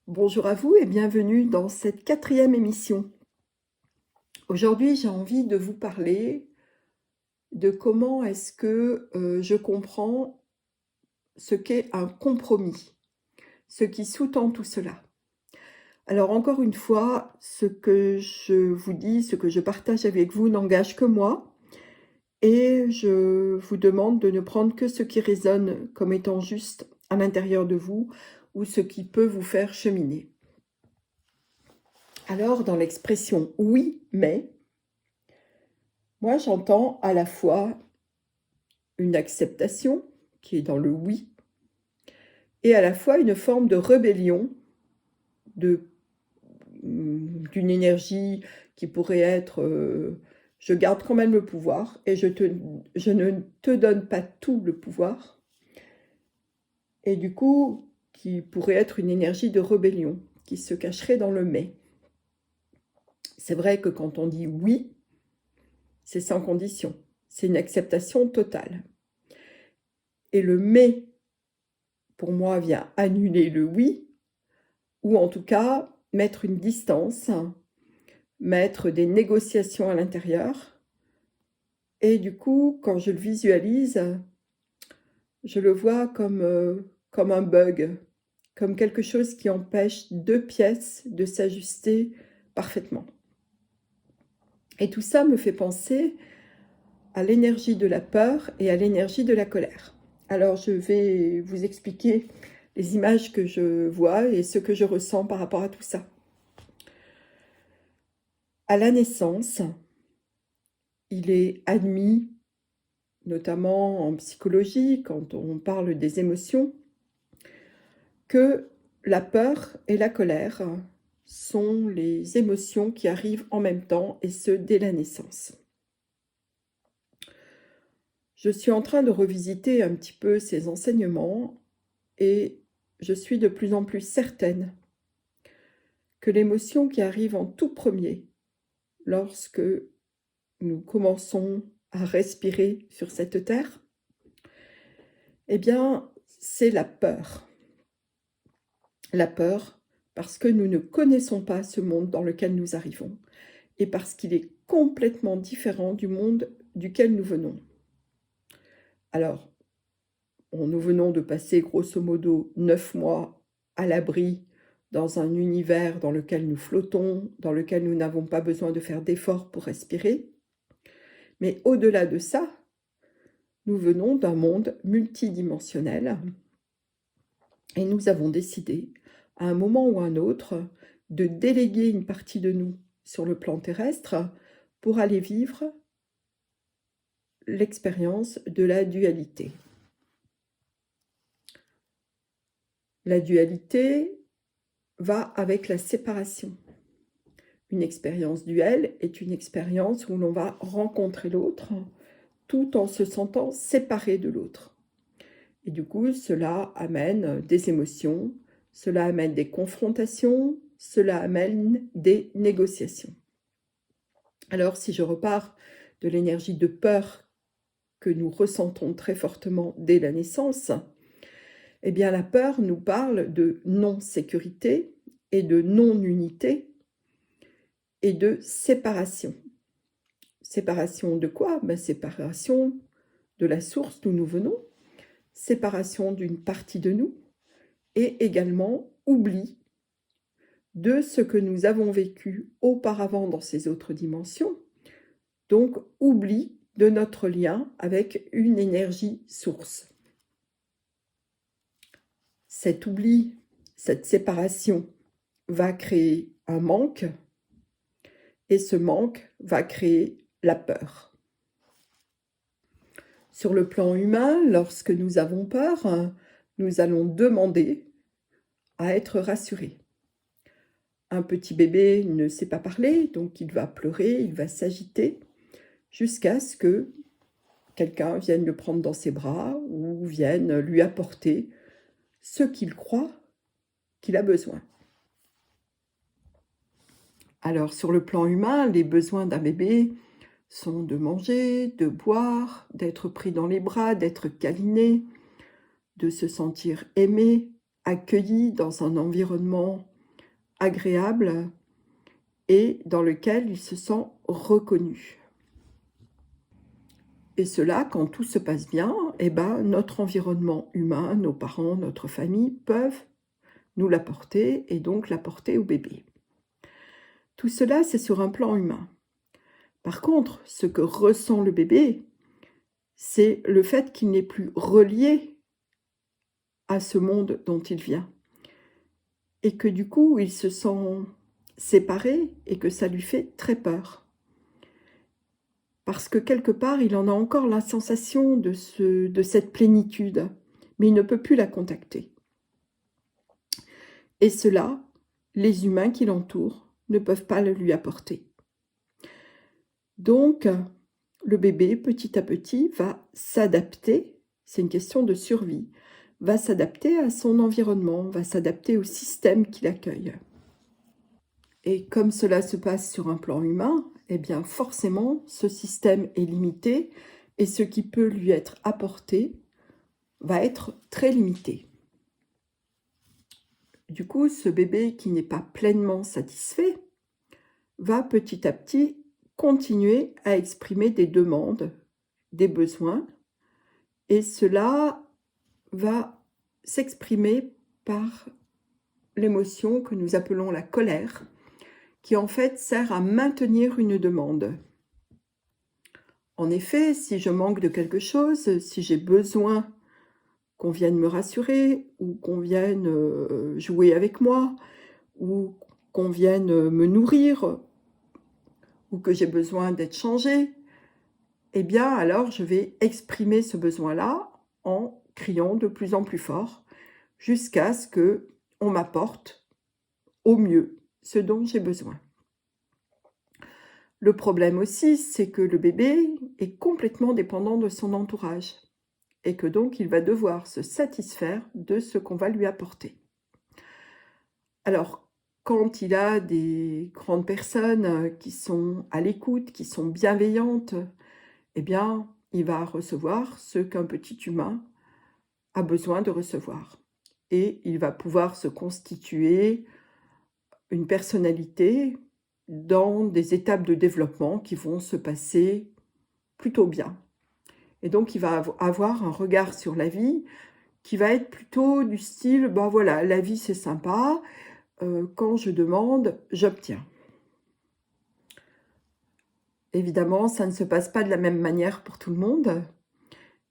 Bonjour à vous et bienvenue dans cette 4e émission. Aujourd'hui, j'ai envie de vous parler de comment est-ce que je comprends ce qu'est un compromis, ce qui sous-tend tout cela. Alors encore une fois, ce que je vous dis, ce que je partage avec vous n'engage que moi et je vous demande de ne prendre que ce qui résonne comme étant juste à l'intérieur de vous ou ce qui peut vous faire cheminer. Alors, dans l'expression « oui, mais », moi j'entends à la fois une acceptation, qui est dans le « oui », et à la fois une forme de rébellion d'une énergie qui pourrait être je garde quand même le pouvoir et je ne te donne pas tout le pouvoir, et du coup, qui pourrait être une énergie de rébellion, qui se cacherait dans le « mais ». C'est vrai que quand on dit « oui », c'est sans condition, c'est une acceptation totale. Et le « mais », pour moi, vient annuler le « oui », ou en tout cas mettre une distance, mettre des négociations à l'intérieur. Et du coup, quand je le visualise, je le vois comme un bug, comme quelque chose qui empêche 2 pièces de s'ajuster parfaitement. Et tout ça me fait penser à l'énergie de la peur et à l'énergie de la colère. Alors je vais vous expliquer les images que je vois et ce que je ressens par rapport à tout ça. À la naissance, il est admis, notamment en psychologie, quand on parle des émotions, que la peur et la colère sont les émotions qui arrivent en même temps, et ce, dès la naissance. Je suis en train de revisiter un petit peu ces enseignements et je suis de plus en plus certaine que l'émotion qui arrive en tout premier, lorsque nous commençons à respirer sur cette terre, eh bien, c'est la peur. La peur parce que nous ne connaissons pas ce monde dans lequel nous arrivons et parce qu'il est complètement différent du monde duquel nous venons. Alors, nous venons de passer grosso modo 9 mois à l'abri dans un univers dans lequel nous flottons, dans lequel nous n'avons pas besoin de faire d'efforts pour respirer. Mais au-delà de ça, nous venons d'un monde multidimensionnel et nous avons décidé, à un moment ou à un autre, de déléguer une partie de nous sur le plan terrestre pour aller vivre l'expérience de la dualité. La dualité va avec la séparation. Une expérience duelle est une expérience où l'on va rencontrer l'autre tout en se sentant séparé de l'autre. Et du coup, cela amène des émotions, cela amène des confrontations, cela amène des négociations. Alors, si je repars de l'énergie de peur que nous ressentons très fortement dès la naissance, eh bien la peur nous parle de non-sécurité et de non-unité et de séparation. Séparation de quoi? Séparation de la source d'où nous venons, séparation d'une partie de nous et également oubli de ce que nous avons vécu auparavant dans ces autres dimensions, donc oubli de notre lien avec une énergie source. Cet oubli, cette séparation va créer un manque et ce manque va créer la peur. Sur le plan humain, lorsque nous avons peur, nous allons demander à être rassurés. Un petit bébé ne sait pas parler, donc il va pleurer, il va s'agiter, jusqu'à ce que quelqu'un vienne le prendre dans ses bras ou vienne lui apporter ce qu'il croit qu'il a besoin. Alors, sur le plan humain, les besoins d'un bébé sont de manger, de boire, d'être pris dans les bras, d'être câliné, de se sentir aimé, accueilli dans un environnement agréable et dans lequel il se sent reconnu. Et cela, quand tout se passe bien, eh ben, notre environnement humain, nos parents, notre famille peuvent nous l'apporter et donc l'apporter au bébé. Tout cela, c'est sur un plan humain. Par contre, ce que ressent le bébé, c'est le fait qu'il n'est plus relié à ce monde dont il vient. Et que du coup, il se sent séparé et que ça lui fait très peur. Parce que quelque part, il en a encore la sensation de cette plénitude, mais il ne peut plus la contacter. Et cela, les humains qui l'entourent ne peuvent pas le lui apporter. Donc, le bébé, petit à petit, va s'adapter, c'est une question de survie, va s'adapter à son environnement, va s'adapter au système qui l'accueille. Et comme cela se passe sur un plan humain, eh bien forcément, ce système est limité et ce qui peut lui être apporté va être très limité. Du coup, ce bébé qui n'est pas pleinement satisfait va petit à petit continuer à exprimer des demandes, des besoins, et cela va s'exprimer par l'émotion que nous appelons la colère, qui en fait sert à maintenir une demande. En effet, si je manque de quelque chose, si j'ai besoin qu'on vienne me rassurer, ou qu'on vienne jouer avec moi, ou qu'on vienne me nourrir, ou que j'ai besoin d'être changée, eh bien alors je vais exprimer ce besoin-là en criant de plus en plus fort, jusqu'à ce qu'on m'apporte au mieux ce dont j'ai besoin. Le problème aussi, c'est que le bébé est complètement dépendant de son entourage et que donc il va devoir se satisfaire de ce qu'on va lui apporter. Alors, quand il a des grandes personnes qui sont à l'écoute, qui sont bienveillantes, eh bien, il va recevoir ce qu'un petit humain a besoin de recevoir. Et il va pouvoir se constituer une personnalité dans des étapes de développement qui vont se passer plutôt bien. Et donc, il va avoir un regard sur la vie qui va être plutôt du style, ben voilà, la vie c'est sympa, quand je demande, j'obtiens. Évidemment, ça ne se passe pas de la même manière pour tout le monde.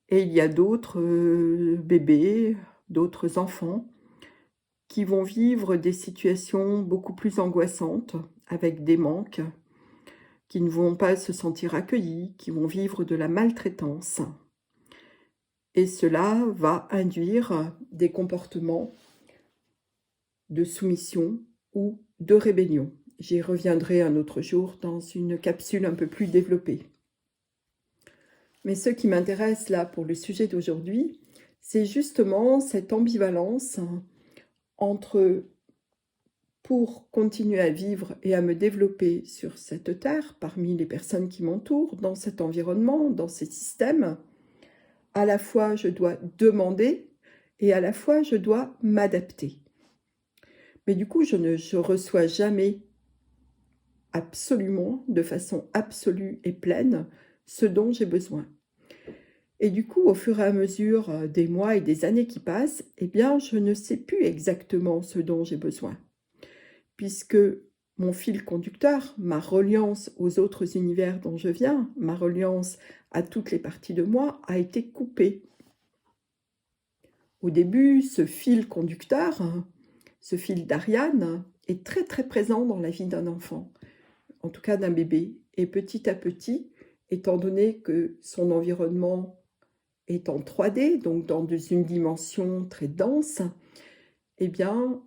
Et il y a d'autres bébés, d'autres enfants qui vont vivre des situations beaucoup plus angoissantes, avec des manques, qui ne vont pas se sentir accueillis, qui vont vivre de la maltraitance. Et cela va induire des comportements de soumission ou de rébellion. J'y reviendrai un autre jour dans une capsule un peu plus développée. Mais ce qui m'intéresse là pour le sujet d'aujourd'hui, c'est justement cette ambivalence entre, pour continuer à vivre et à me développer sur cette terre, parmi les personnes qui m'entourent, dans cet environnement, dans ces systèmes, à la fois je dois demander et à la fois je dois m'adapter. Mais du coup, je reçois jamais absolument, de façon absolue et pleine, ce dont j'ai besoin. Et du coup, au fur et à mesure des mois et des années qui passent, eh bien, je ne sais plus exactement ce dont j'ai besoin. Puisque mon fil conducteur, ma reliance aux autres univers dont je viens, ma reliance à toutes les parties de moi, a été coupée. Au début, ce fil conducteur, ce fil d'Ariane, est très très présent dans la vie d'un enfant, en tout cas d'un bébé. Et petit à petit, étant donné que son environnement est en 3D, donc dans une dimension très dense, eh bien,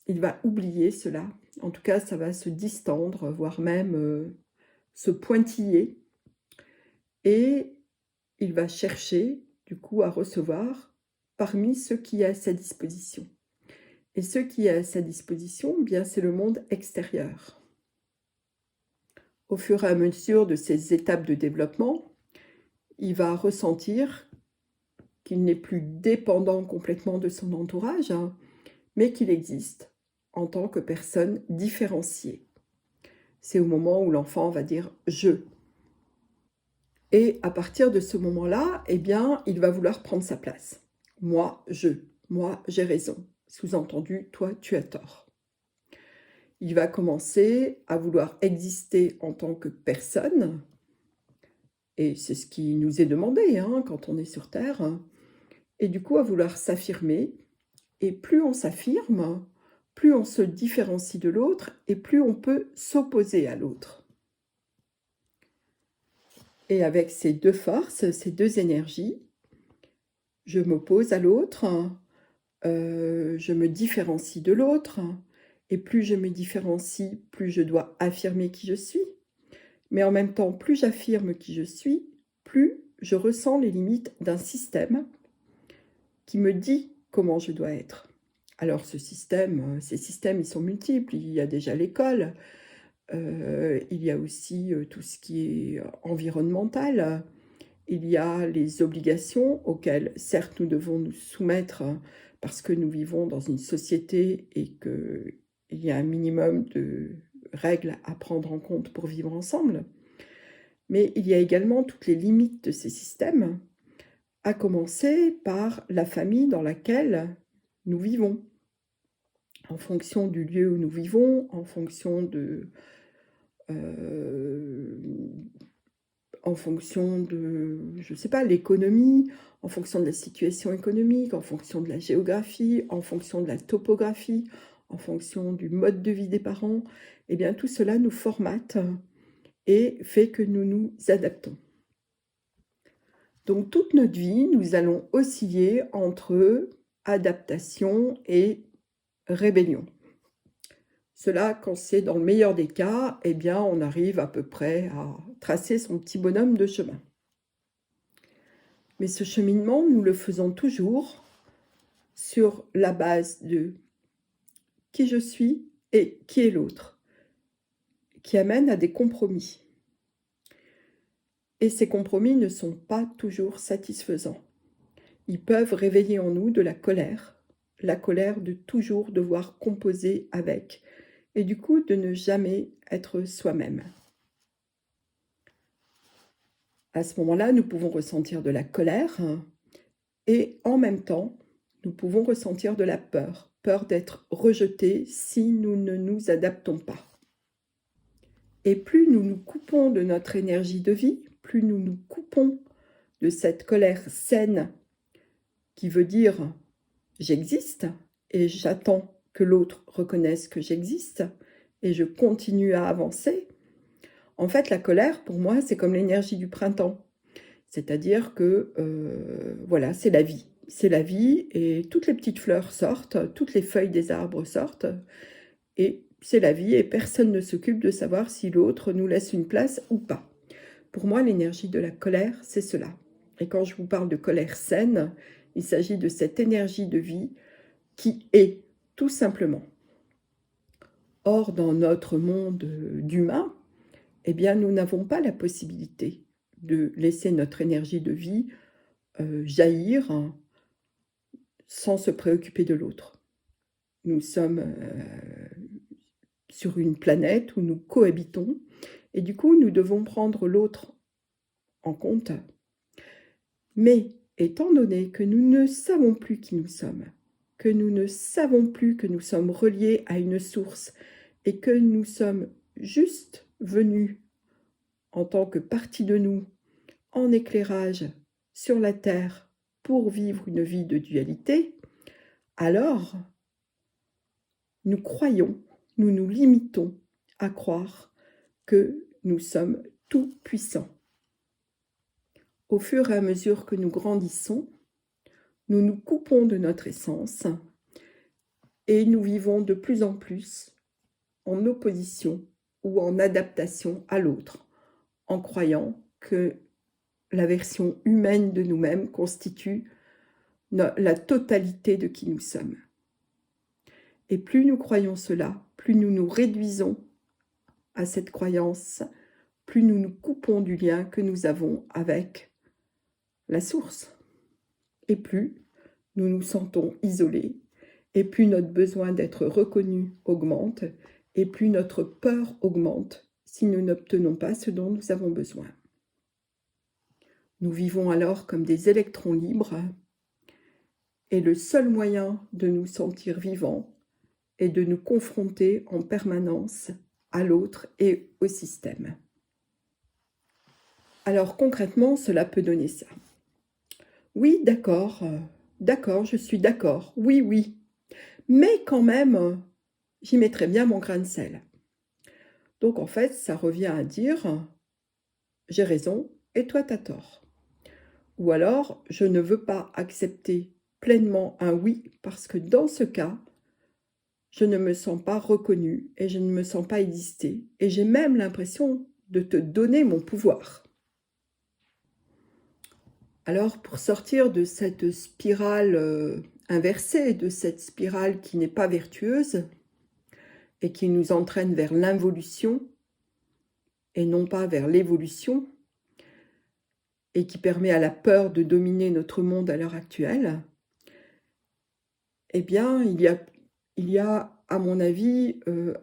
il va oublier cela. En tout cas, ça va se distendre, voire même se pointiller. Et il va chercher, du coup, à recevoir parmi ceux qui est à sa disposition. Et ce qui est à sa disposition, eh bien, c'est le monde extérieur. Au fur et à mesure de ces étapes de développement, il va ressentir qu'il n'est plus dépendant complètement de son entourage, mais qu'il existe en tant que personne différenciée. C'est au moment où l'enfant va dire « je ». Et à partir de ce moment-là, eh bien, il va vouloir prendre sa place. Moi, j'ai raison. Sous-entendu, toi, tu as tort. Il va commencer à vouloir exister en tant que personne, et c'est ce qui nous est demandé hein, quand on est sur Terre, et du coup à vouloir s'affirmer, et plus on s'affirme, plus on se différencie de l'autre, et plus on peut s'opposer à l'autre. Et avec ces deux forces, ces deux énergies, je m'oppose à l'autre, je me différencie de l'autre, et plus je me différencie, plus je dois affirmer qui je suis. Mais en même temps, plus j'affirme qui je suis, plus je ressens les limites d'un système qui me dit comment je dois être. Alors ces systèmes, ils sont multiples. Il y a déjà l'école, il y a aussi tout ce qui est environnemental, il y a les obligations auxquelles, certes, nous devons nous soumettre parce que nous vivons dans une société et qu'il y a un minimum de règles à prendre en compte pour vivre ensemble. Mais il y a également toutes les limites de ces systèmes, à commencer par la famille dans laquelle nous vivons. En fonction du lieu où nous vivons, en fonction de, je ne sais pas, l'économie, en fonction de la situation économique, en fonction de la géographie, en fonction de la topographie, en fonction du mode de vie des parents, eh bien tout cela nous formate et fait que nous nous adaptons. Donc toute notre vie, nous allons osciller entre adaptation et rébellion. Cela, quand c'est dans le meilleur des cas, eh bien on arrive à peu près à tracer son petit bonhomme de chemin. Mais ce cheminement, nous le faisons toujours sur la base de qui je suis et qui est l'autre, qui amène à des compromis. Et ces compromis ne sont pas toujours satisfaisants. Ils peuvent réveiller en nous de la colère de toujours devoir composer avec, et du coup de ne jamais être soi-même. À ce moment-là, nous pouvons ressentir de la colère, et en même temps, nous pouvons ressentir de la peur d'être rejetés si nous ne nous adaptons pas. Et plus nous nous coupons de notre énergie de vie, plus nous nous coupons de cette colère saine qui veut dire « j'existe et j'attends que l'autre reconnaisse que j'existe et je continue à avancer », en fait, la colère, pour moi, c'est comme l'énergie du printemps. C'est-à-dire que, voilà, c'est la vie. C'est la vie et toutes les petites fleurs sortent, toutes les feuilles des arbres sortent. Et c'est la vie et personne ne s'occupe de savoir si l'autre nous laisse une place ou pas. Pour moi, l'énergie de la colère, c'est cela. Et quand je vous parle de colère saine, il s'agit de cette énergie de vie qui est, tout simplement. Or, dans notre monde d'humain, eh bien, nous n'avons pas la possibilité de laisser notre énergie de vie jaillir sans se préoccuper de l'autre. Nous sommes sur une planète où nous cohabitons et du coup, nous devons prendre l'autre en compte. Mais étant donné que nous ne savons plus qui nous sommes, que nous ne savons plus que nous sommes reliés à une source et que nous sommes juste venus en tant que partie de nous, en éclairage sur la Terre pour vivre une vie de dualité, alors nous croyons, nous nous limitons à croire que nous sommes tout puissants. Au fur et à mesure que nous grandissons, nous nous coupons de notre essence et nous vivons de plus en plus en opposition ou en adaptation à l'autre, en croyant que la version humaine de nous-mêmes constitue la totalité de qui nous sommes. Et plus nous croyons cela, plus nous nous réduisons à cette croyance, plus nous nous coupons du lien que nous avons avec la source. Et plus nous nous sentons isolés, et plus notre besoin d'être reconnu augmente, et plus notre peur augmente si nous n'obtenons pas ce dont nous avons besoin. Nous vivons alors comme des électrons libres, et le seul moyen de nous sentir vivants est de nous confronter en permanence à l'autre et au système. Alors concrètement, cela peut donner ça. Oui, d'accord, je suis d'accord, oui, oui. Mais quand même, j'y mettrais bien mon grain de sel. Donc en fait, ça revient à dire « j'ai raison et toi t'as tort ». Ou alors, je ne veux pas accepter pleinement un oui parce que dans ce cas, je ne me sens pas reconnue et je ne me sens pas exister. Et j'ai même l'impression de te donner mon pouvoir. Alors, pour sortir de cette spirale inversée, de cette spirale qui n'est pas vertueuse et qui nous entraîne vers l'involution et non pas vers l'évolution, et qui permet à la peur de dominer notre monde à l'heure actuelle, eh bien, il y a à mon avis,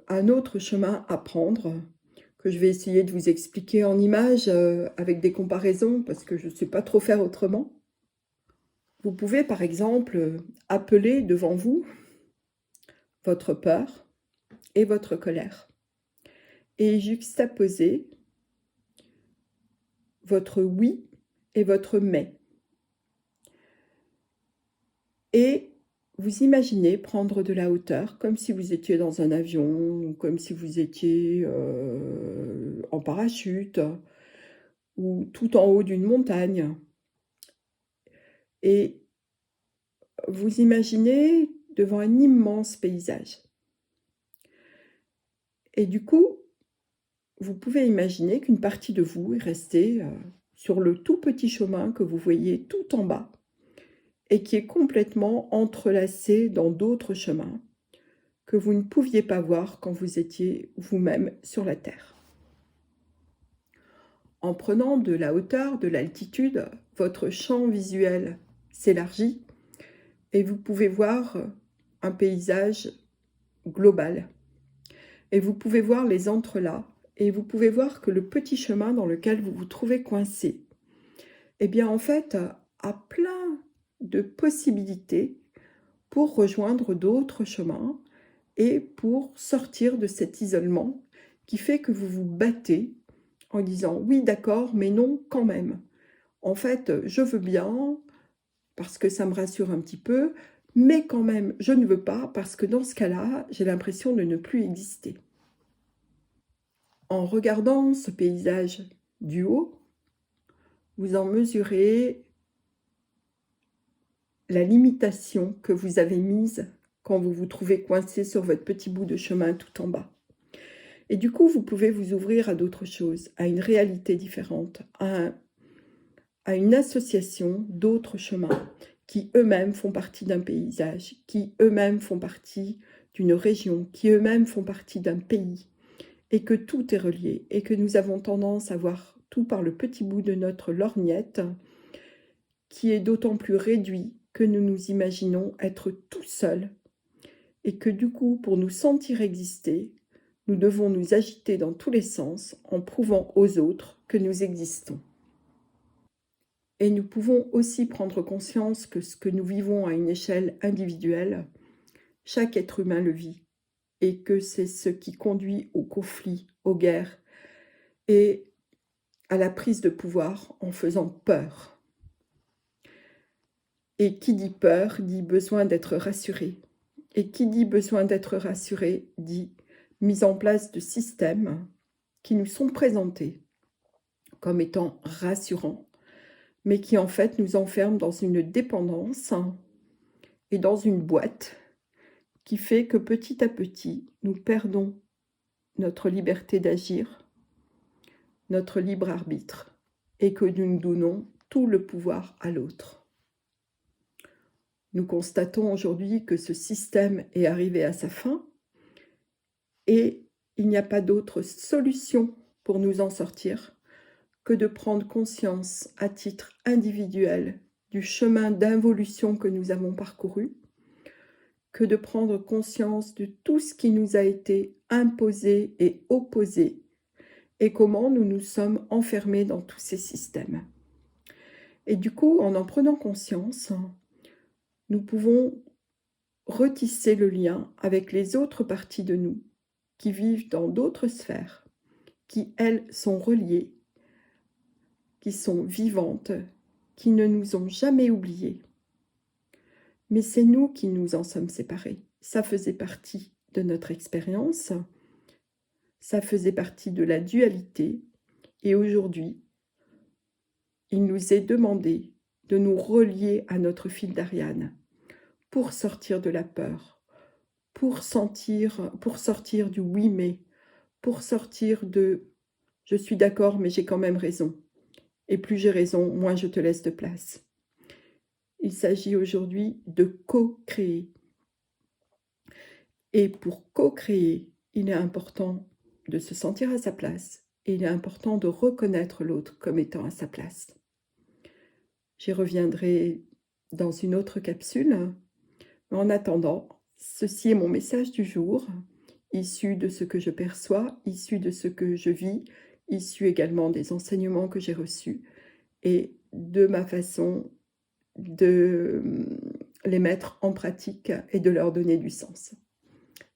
un autre chemin à prendre, que je vais essayer de vous expliquer en images, avec des comparaisons, parce que je ne sais pas trop faire autrement. Vous pouvez, par exemple, appeler devant vous votre peur et votre colère, et juxtaposer votre oui et votre mais. Et vous imaginez prendre de la hauteur, comme si vous étiez dans un avion, ou comme si vous étiez en parachute, ou tout en haut d'une montagne. Et vous imaginez devant un immense paysage. Et du coup, vous pouvez imaginer qu'une partie de vous est restée sur le tout petit chemin que vous voyez tout en bas, et qui est complètement entrelacé dans d'autres chemins que vous ne pouviez pas voir quand vous étiez vous-même sur la Terre. En prenant de la hauteur, de l'altitude, votre champ visuel s'élargit et vous pouvez voir un paysage global. Et vous pouvez voir les entrelacs et vous pouvez voir que le petit chemin dans lequel vous vous trouvez coincé, eh bien en fait, a plein de possibilités pour rejoindre d'autres chemins et pour sortir de cet isolement qui fait que vous vous battez en disant « oui, d'accord, mais non, quand même ». En fait, je veux bien, parce que ça me rassure un petit peu, mais quand même, je ne veux pas, parce que dans ce cas-là, j'ai l'impression de ne plus exister. En regardant ce paysage du haut, vous en mesurez la limitation que vous avez mise quand vous vous trouvez coincé sur votre petit bout de chemin tout en bas. Et du coup, vous pouvez vous ouvrir à d'autres choses, à une réalité différente, à une association d'autres chemins qui eux-mêmes font partie d'un paysage, qui eux-mêmes font partie d'une région, qui eux-mêmes font partie d'un pays, et que tout est relié, et que nous avons tendance à voir tout par le petit bout de notre lorgnette, qui est d'autant plus réduit que nous nous imaginons être tout seuls, et que du coup, pour nous sentir exister, nous devons nous agiter dans tous les sens en prouvant aux autres que nous existons. Et nous pouvons aussi prendre conscience que ce que nous vivons à une échelle individuelle, chaque être humain le vit, et que c'est ce qui conduit au conflit, aux guerres, et à la prise de pouvoir en faisant peur. Et qui dit peur dit besoin d'être rassuré. Et qui dit besoin d'être rassuré dit mise en place de systèmes qui nous sont présentés comme étant rassurants, mais qui en fait nous enferment dans une dépendance et dans une boîte qui fait que petit à petit, nous perdons notre liberté d'agir, notre libre arbitre, et que nous donnons tout le pouvoir à l'autre. Nous constatons aujourd'hui que ce système est arrivé à sa fin et il n'y a pas d'autre solution pour nous en sortir que de prendre conscience à titre individuel du chemin d'involution que nous avons parcouru, que de prendre conscience de tout ce qui nous a été imposé et opposé et comment nous nous sommes enfermés dans tous ces systèmes. Et du coup, en prenant conscience, nous pouvons retisser le lien avec les autres parties de nous qui vivent dans d'autres sphères, qui, elles, sont reliées, qui sont vivantes, qui ne nous ont jamais oubliés. Mais c'est nous qui nous en sommes séparés. Ça faisait partie de notre expérience, ça faisait partie de la dualité, et aujourd'hui, il nous est demandé de nous relier à notre fil d'Ariane pour sortir de la peur, pour sortir du oui mais, pour sortir de je suis d'accord mais j'ai quand même raison. Et plus j'ai raison, moins je te laisse de place. Il s'agit aujourd'hui de co-créer. Et pour co-créer, il est important de se sentir à sa place et il est important de reconnaître l'autre comme étant à sa place. J'y reviendrai dans une autre capsule. Mais en attendant, ceci est mon message du jour, issu de ce que je perçois, issu de ce que je vis, issu également des enseignements que j'ai reçus et de ma façon de les mettre en pratique et de leur donner du sens.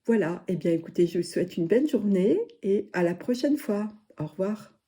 Voilà, eh bien écoutez, je vous souhaite une belle journée et à la prochaine fois. Au revoir.